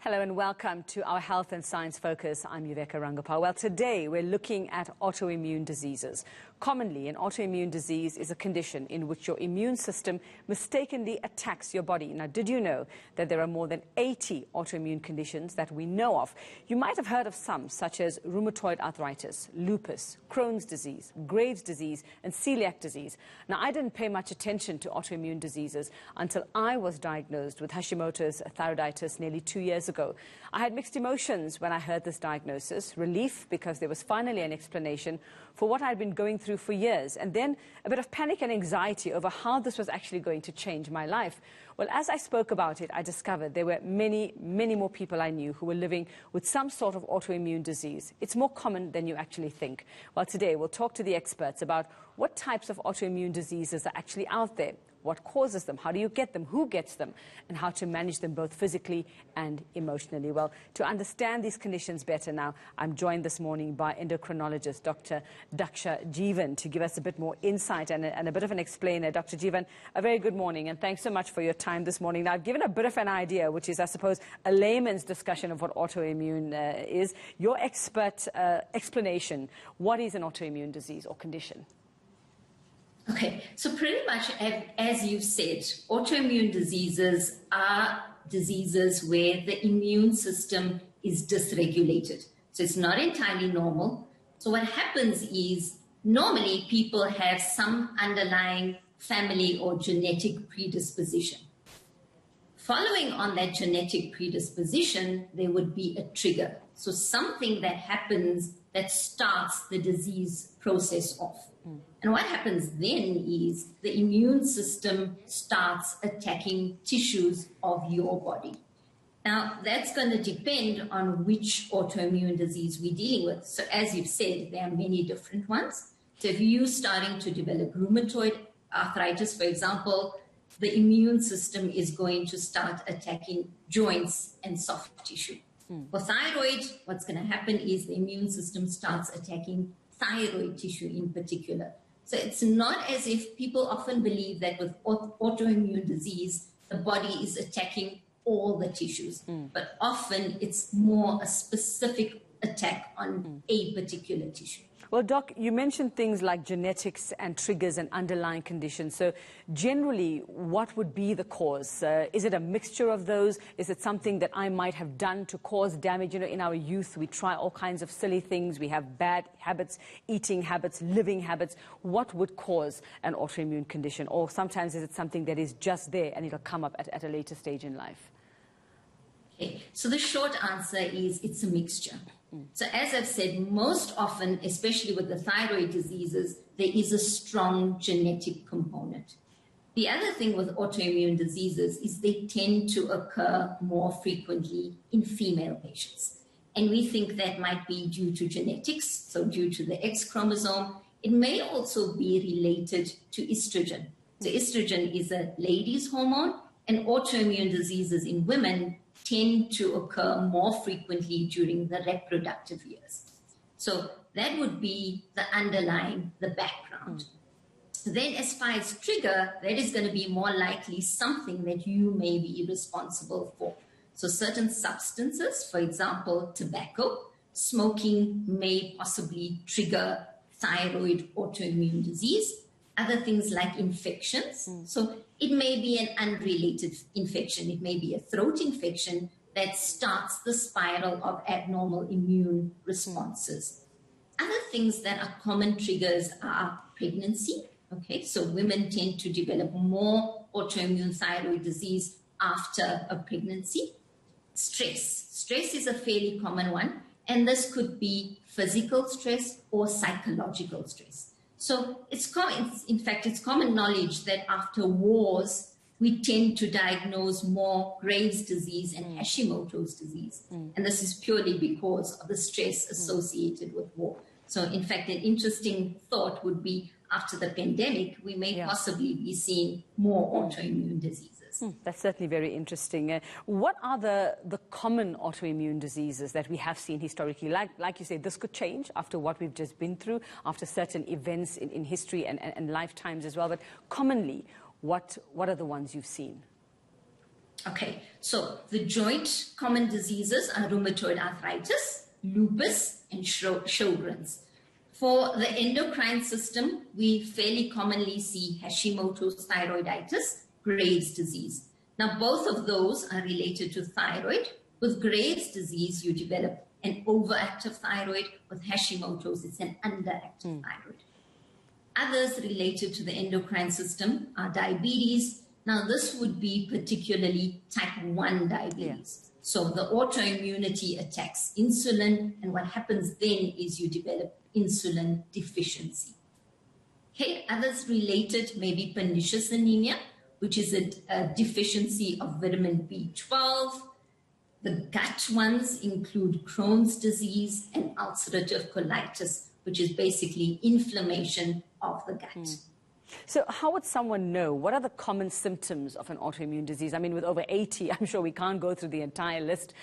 Hello and welcome to our Health and Science Focus. I'm Yuveka Rangapal. Well, today we're looking at autoimmune diseases. Commonly, an autoimmune disease is a condition in which your immune system mistakenly attacks your body. Now, did you know that there are more than 80 autoimmune conditions that we know of? You might have heard of some, such as rheumatoid arthritis, lupus, Crohn's disease, Graves' disease, and celiac disease. Now, I didn't pay much attention to autoimmune diseases until I was diagnosed with Hashimoto's thyroiditis nearly 2 years ago. I had mixed emotions when I heard this diagnosis: relief because there was finally an explanation for what I'd been going through for years, and then a bit of panic and anxiety over how this was actually going to change my life. Well, as I spoke about it, I discovered there were many more people I knew who were living with some sort of autoimmune disease. It's more common than you actually think. Well, today we'll talk to the experts about what types of autoimmune diseases are actually out there, what causes them, how do you get them, who gets them, and how to manage them both physically and emotionally. Well, to understand these conditions better now, I'm joined this morning by endocrinologist Dr. Daksha Jivan to give us a bit more insight and a bit of an explainer. Dr. Jivan, a very good morning, and thanks so much for your time this morning. Now, I've given a bit of an idea, which is, I suppose, a layman's discussion of what autoimmune is. Your expert explanation, what is an autoimmune disease or condition? Okay, so pretty much, as you've said, autoimmune diseases are diseases where the immune system is dysregulated. So it's not entirely normal. So what happens is normally people have some underlying family or genetic predisposition. Following on that genetic predisposition, there would be a trigger. So something that happens that starts the disease process off. And what happens then is the immune system starts attacking tissues of your body. Now, that's going to depend on which autoimmune disease we're dealing with. So as you've said, there are many different ones. So if you're starting to develop rheumatoid arthritis, for example, the immune system is going to start attacking joints and soft tissue. For thyroid, what's going to happen is the immune system starts attacking thyroid tissue in particular. So it's not as if people often believe that with autoimmune disease, the body is attacking all the tissues. But often it's more a specific attack on a particular tissue. Well, Doc, you mentioned things like genetics and triggers and underlying conditions. So generally, what would be the cause? Is it a mixture of those? Is it something that I might have done to cause damage? You know, in our youth, we try all kinds of silly things. We have bad habits, eating habits, living habits. What would cause an autoimmune condition? Or sometimes is it something that is just there and it'll come up at a later stage in life? Okay, so the short answer is it's a mixture. So as I've said, most often, especially with the thyroid diseases, there is a strong genetic component. The other thing with autoimmune diseases is they tend to occur more frequently in female patients. And we think that might be due to genetics, so due to the X chromosome. It may also be related to estrogen. So estrogen is a lady's hormone, and autoimmune diseases in women tend to occur more frequently during the reproductive years. So that would be the underlying, the background. Then as far as trigger, that is going to be more likely something that you may be responsible for. So certain substances, for example, tobacco, smoking may possibly trigger thyroid autoimmune disease. Other things like infections. So it may be an unrelated infection. It may be a throat infection that starts the spiral of abnormal immune responses. Other things that are common triggers are pregnancy. Okay, so women tend to develop more autoimmune thyroid disease after a pregnancy. Stress. Stress is a fairly common one, and this could be physical stress or psychological stress. So it's common knowledge that after wars, we tend to diagnose more Graves' disease and Hashimoto's disease. And this is purely because of the stress associated with war. So in fact, an interesting thought would be after the pandemic, we may possibly be seeing more autoimmune diseases. That's certainly very interesting. What are the common autoimmune diseases that we have seen historically? Like you say, this could change after what we've just been through, after certain events in history and lifetimes as well. But commonly, what are the ones you've seen? Okay, so the joint common diseases are rheumatoid arthritis, lupus, and Sjogren's. For the endocrine system, we fairly commonly see Hashimoto's thyroiditis, Graves' disease. Now, both of those are related to thyroid. With Graves' disease, you develop an overactive thyroid. With Hashimoto's, it's an underactive thyroid. Others related to the endocrine system are diabetes. Now, this would be particularly type 1 diabetes. Yeah. So the autoimmunity attacks insulin, and what happens then is you develop insulin deficiency. Okay, others related may be pernicious anemia, which is a deficiency of vitamin B12. The gut ones include Crohn's disease and ulcerative colitis, which is basically inflammation of the gut. So how would someone know? What are the common symptoms of an autoimmune disease? I mean, with over 80, I'm sure we can't go through the entire list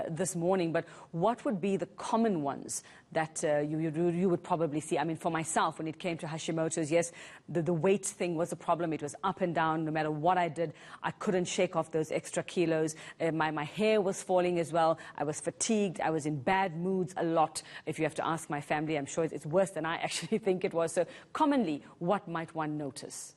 this morning, but what would be the common ones that you would probably see? I mean, for myself, when it came to Hashimoto's, yes, the weight thing was a problem. It was up and down. No matter what I did, I couldn't shake off those extra kilos. My hair was falling as well. I was fatigued. I was in bad moods a lot. If you have to ask my family, I'm sure it's worse than I actually think it was. So commonly, what might one notice?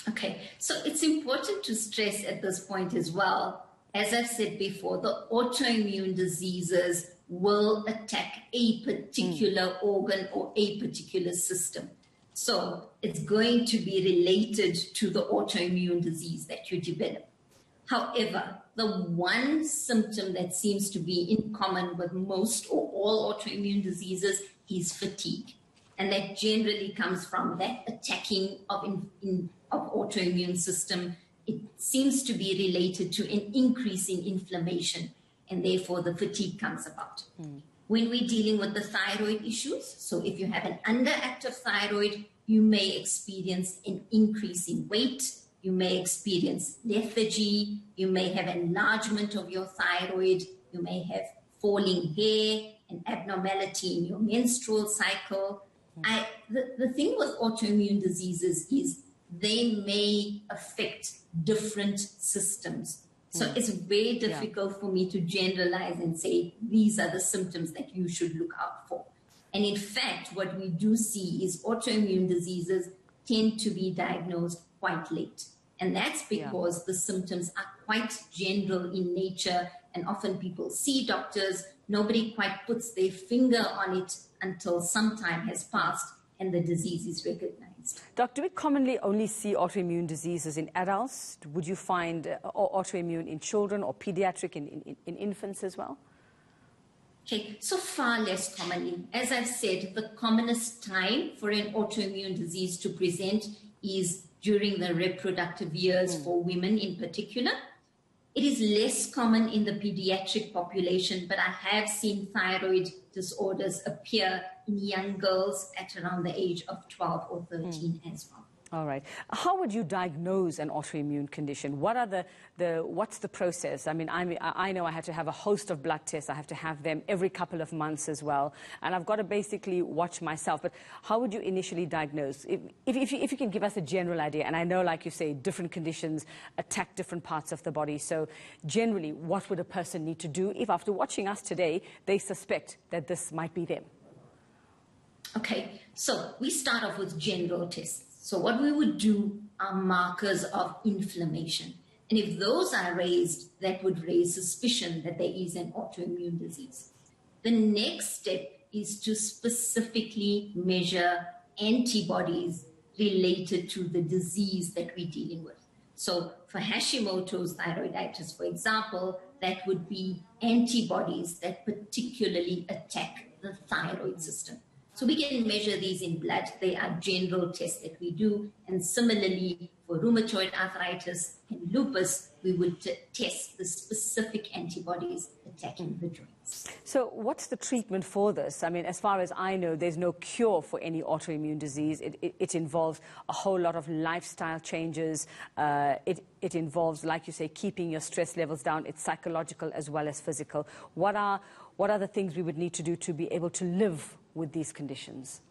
Okay, so it's important to stress at this point as well, as I've said before, the autoimmune diseases will attack a particular organ or a particular system. So it's going to be related to the autoimmune disease that you develop. However, the one symptom that seems to be in common with most or all autoimmune diseases is fatigue. And that generally comes from that attacking of autoimmune system. It seems to be related to an increase in inflammation, and therefore the fatigue comes about. When we're dealing with the thyroid issues, so if you have an underactive thyroid, you may experience an increase in weight, you may experience lethargy, you may have enlargement of your thyroid, you may have falling hair, an abnormality in your menstrual cycle. The thing with autoimmune diseases is they may affect different systems. So it's very difficult for me to generalize and say, these are the symptoms that you should look out for. And in fact, what we do see is autoimmune diseases tend to be diagnosed quite late. And that's because the symptoms are quite general in nature, and often people see doctors, nobody quite puts their finger on it until some time has passed and the disease is recognized. Doc, do we commonly only see autoimmune diseases in adults? Would you find autoimmune in children or pediatric in infants as well? Okay, so far less commonly. As I've said, the commonest time for an autoimmune disease to present is during the reproductive years for women in particular. It is less common in the pediatric population, but I have seen thyroid disorders appear in young girls at around the age of 12 or 13 as well. All right. How would you diagnose an autoimmune condition? What are what's the process? I mean, I know I have to have a host of blood tests. I have to have them every couple of months as well. And I've got to basically watch myself. But how would you initially diagnose? If you can give us a general idea. And I know, like you say, different conditions attack different parts of the body. So generally, what would a person need to do if after watching us today, they suspect that this might be them? Okay, so we start off with general tests. So what we would do are markers of inflammation. And if those are raised, that would raise suspicion that there is an autoimmune disease. The next step is to specifically measure antibodies related to the disease that we're dealing with. So for Hashimoto's thyroiditis, for example, that would be antibodies that particularly attack the thyroid system. So we can measure these in blood. They are general tests that we do. And similarly, for rheumatoid arthritis and lupus, we would test the specific antibodies attacking the joints. So what's the treatment for this? I mean, as far as I know, there's no cure for any autoimmune disease. It involves a whole lot of lifestyle changes. It involves, like you say, keeping your stress levels down. It's psychological as well as physical. What are the things we would need to do to be able to live with these conditions?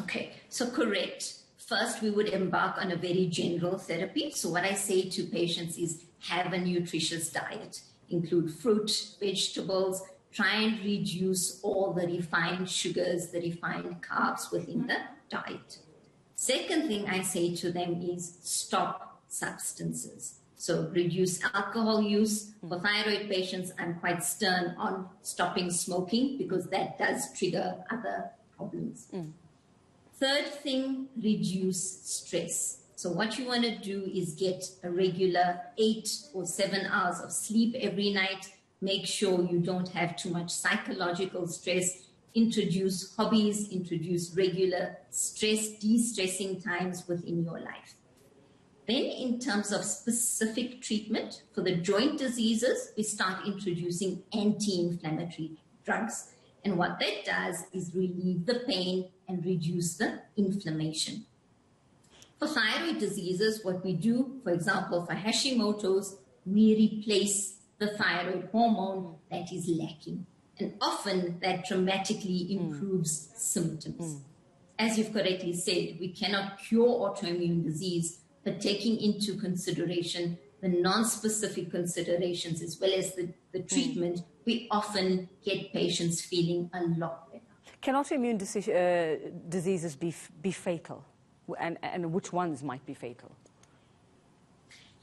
Okay, so correct. First, we would embark on a very general therapy. So what I say to patients is have a nutritious diet. Include fruit, vegetables, try and reduce all the refined sugars, the refined carbs within the diet. Second thing I say to them is stop substances. So reduce alcohol use. For thyroid patients, I'm quite stern on stopping smoking because that does trigger other problems. Third thing, reduce stress. So what you want to do is get a regular 8 or 7 hours of sleep every night. Make sure you don't have too much psychological stress. Introduce hobbies, introduce regular stress, de-stressing times within your life. Then in terms of specific treatment for the joint diseases, we start introducing anti-inflammatory drugs. And what that does is relieve the pain and reduce the inflammation. For thyroid diseases, what we do, for example, for Hashimoto's, we replace the thyroid hormone that is lacking. And often that dramatically improves symptoms. As you've correctly said, we cannot cure autoimmune disease, but taking into consideration the non-specific considerations as well as the treatment, we often get patients feeling a lot better. Can autoimmune diseases be fatal? And which ones might be fatal?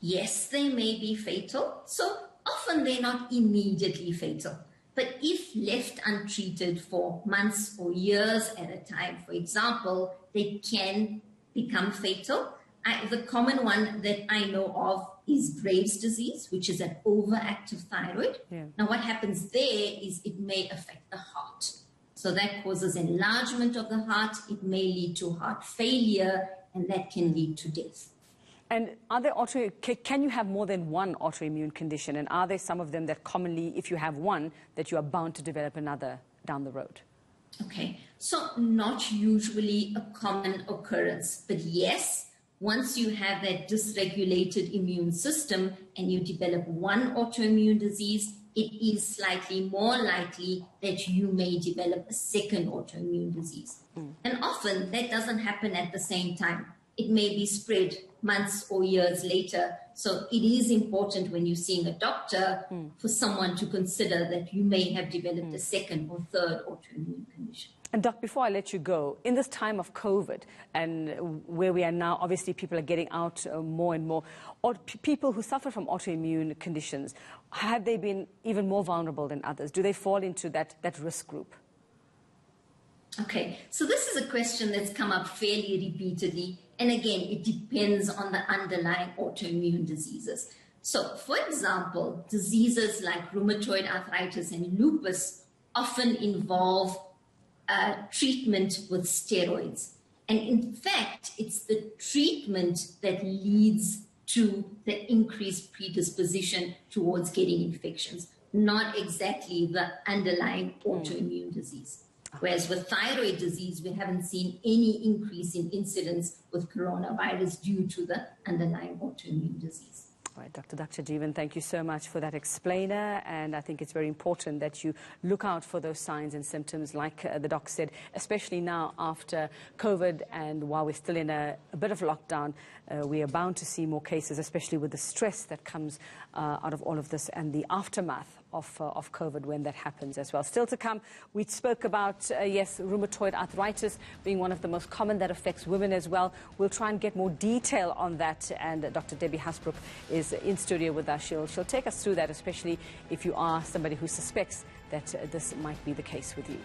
Yes, they may be fatal. So often they're not immediately fatal. But if left untreated for months or years at a time, for example, they can become fatal. The common one that I know of is Graves' disease, which is an overactive thyroid. Yeah. Now, what happens there is it may affect the heart. So that causes enlargement of the heart. It may lead to heart failure, and that can lead to death. And are there can you have more than one autoimmune condition? And are there some of them that commonly, if you have one, that you are bound to develop another down the road? Okay, so not usually a common occurrence, but yes, once you have that dysregulated immune system and you develop one autoimmune disease, it is slightly more likely that you may develop a second autoimmune disease. And often that doesn't happen at the same time. It may be spread months or years later. So it is important when you're seeing a doctor for someone to consider that you may have developed a second or third autoimmune condition. And Doc, before I let you go, in this time of COVID and where we are now, obviously people are getting out more and more, people who suffer from autoimmune conditions, have they been even more vulnerable than others? Do they fall into that risk group? Okay, so this is a question that's come up fairly repeatedly. And again, it depends on the underlying autoimmune diseases. So, for example, diseases like rheumatoid arthritis and lupus often involve treatment with steroids. And in fact, it's the treatment that leads to the increased predisposition towards getting infections, not exactly the underlying autoimmune disease. Whereas with thyroid disease, we haven't seen any increase in incidence with coronavirus due to the underlying autoimmune disease. All right, Dr. Daksha Jivan, thank you so much for that explainer. And I think it's very important that you look out for those signs and symptoms, like the doc said, especially now after COVID and while we're still in a bit of lockdown. We are bound to see more cases, especially with the stress that comes out of all of this and the aftermath of COVID when that happens as well. Still to come, we spoke about, yes, rheumatoid arthritis being one of the most common that affects women as well. We'll try and get more detail on that, and Dr. Debbie Hasbrook is in studio with us. She'll take us through that, especially if you are somebody who suspects that this might be the case with you.